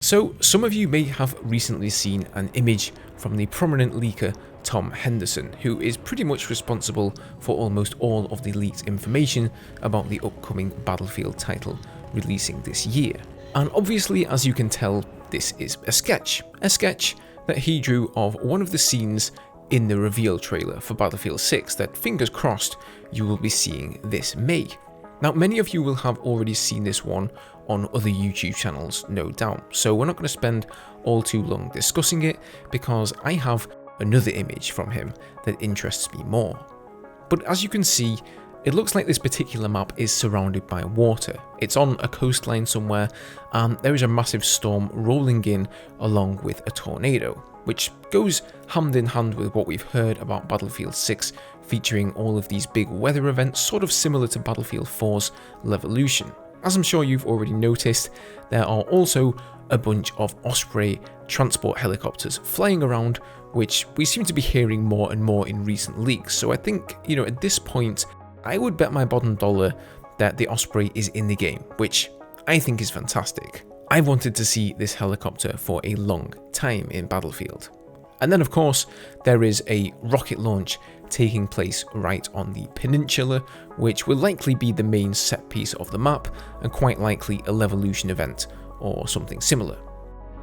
So some of you may have recently seen an image from the prominent leaker Tom Henderson, who is pretty much responsible for almost all of the leaked information about the upcoming Battlefield title releasing this year. And obviously, as you can tell, this is a sketch that he drew of one of the scenes in the reveal trailer for Battlefield 6 that, fingers crossed, you will be seeing this May. Now, many of you will have already seen this one on other YouTube channels, no doubt, so we're not going to spend all too long discussing it because I have another image from him that interests me more. But as you can see, it looks like this particular map is surrounded by water. It's on a coastline somewhere, and there is a massive storm rolling in along with a tornado, which goes hand in hand with what we've heard about Battlefield 6 featuring all of these big weather events, sort of similar to Battlefield 4's Levolution. As I'm sure you've already noticed, there are also a bunch of Osprey transport helicopters flying around, which we seem to be hearing more and more in recent leaks. So I think, at this point, I would bet my bottom dollar that the Osprey is in the game, which I think is fantastic. I've wanted to see this helicopter for a long time in Battlefield. And then of course, there is a rocket launch taking place right on the peninsula, which will likely be the main set piece of the map and quite likely a Levolution event or something similar.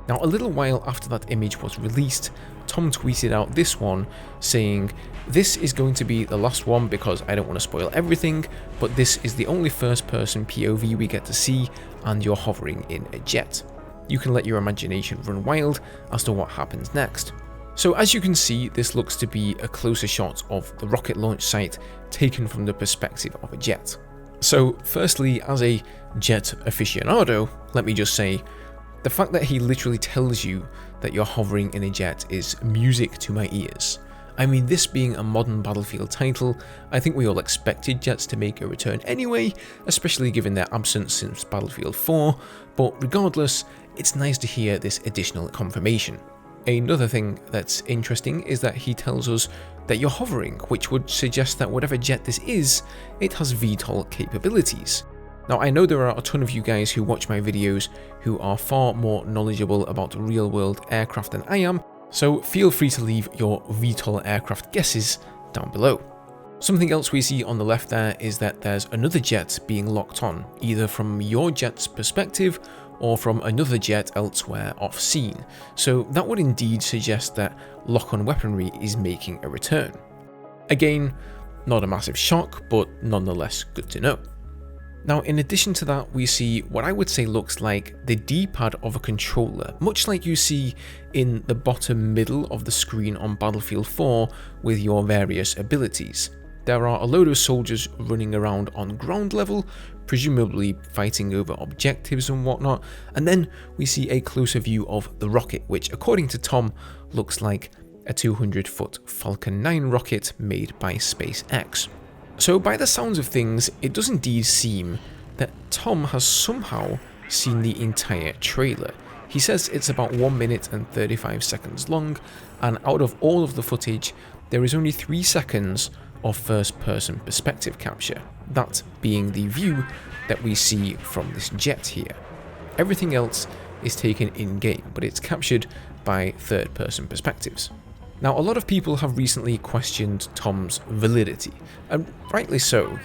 Now, a little while after that image was released, Tom tweeted out this one saying, "This is going to be the last one because I don't want to spoil everything, but this is the only first person POV we get to see and you're hovering in a jet. You can let your imagination run wild as to what happens next." So as you can see, this looks to be a closer shot of the rocket launch site taken from the perspective of a jet. So firstly, as a jet aficionado, let me just say, the fact that he literally tells you that you're hovering in a jet is music to my ears. I mean, this being a modern Battlefield title, I think we all expected jets to make a return anyway, especially given their absence since Battlefield 4, but regardless, it's nice to hear this additional confirmation. Another thing that's interesting is that he tells us that you're hovering, which would suggest that whatever jet this is, it has VTOL capabilities. Now, I know there are a ton of you guys who watch my videos who are far more knowledgeable about real-world aircraft than I am, so feel free to leave your VTOL aircraft guesses down below. Something else we see on the left there is that there's another jet being locked on, either from your jet's perspective or from another jet elsewhere off scene, so that would indeed suggest that lock-on weaponry is making a return. Again, not a massive shock, but nonetheless good to know. Now, in addition to that, we see what I would say looks like the D-pad of a controller, much like you see in the bottom middle of the screen on Battlefield 4 with your various abilities. There are a load of soldiers running around on ground level, presumably fighting over objectives and whatnot, and then we see a closer view of the rocket, which according to Tom looks like a 200-foot Falcon 9 rocket made by SpaceX. So by the sounds of things, it does indeed seem that Tom has somehow seen the entire trailer. He says it's about 1 minute and 35 seconds long, and out of all of the footage, there is only 3 seconds of first-person perspective capture, that being the view that we see from this jet here. Everything else is taken in-game, but it's captured by third-person perspectives. Now, a lot of people have recently questioned Tom's validity, and rightly so.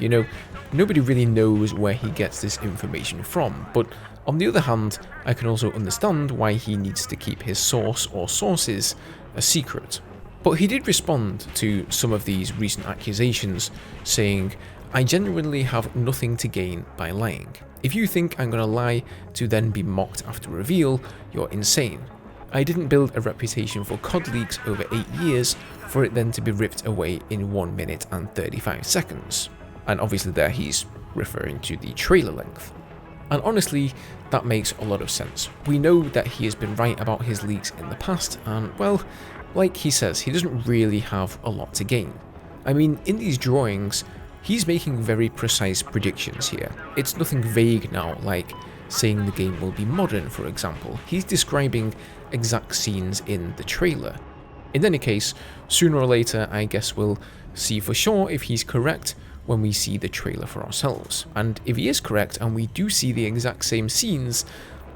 Nobody really knows where he gets this information from, but on the other hand, I can also understand why he needs to keep his source or sources a secret. But he did respond to some of these recent accusations, saying, "I genuinely have nothing to gain by lying. If you think I'm gonna lie to then be mocked after reveal, you're insane. I didn't build a reputation for COD leaks over 8 years for it then to be ripped away in 1 minute and 35 seconds. And obviously there he's referring to the trailer length. And honestly, that makes a lot of sense. We know that he has been right about his leaks in the past, and well, like he says, he doesn't really have a lot to gain. I mean, in these drawings, he's making very precise predictions here. It's nothing vague now, like saying the game will be modern, for example. He's describing exact scenes in the trailer. In any case, sooner or later, I guess we'll see for sure if he's correct when we see the trailer for ourselves. And if he is correct and we do see the exact same scenes,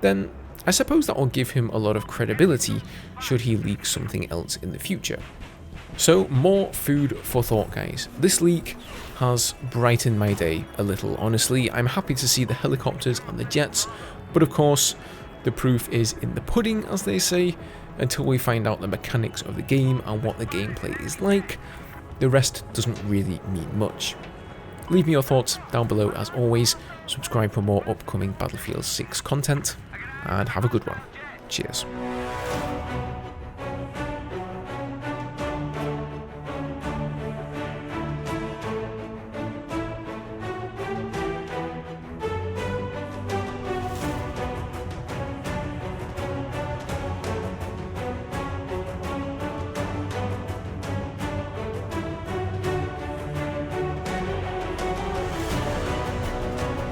then I suppose that will give him a lot of credibility should he leak something else in the future. So more food for thought, guys. This leak has brightened my day a little, honestly. I'm happy to see the helicopters and the jets, but of course the proof is in the pudding, as they say. Until we find out the mechanics of the game and what the gameplay is like, the rest doesn't really mean much. Leave me your thoughts down below as always, subscribe for more upcoming Battlefield 6 content, and have a good one. Cheers.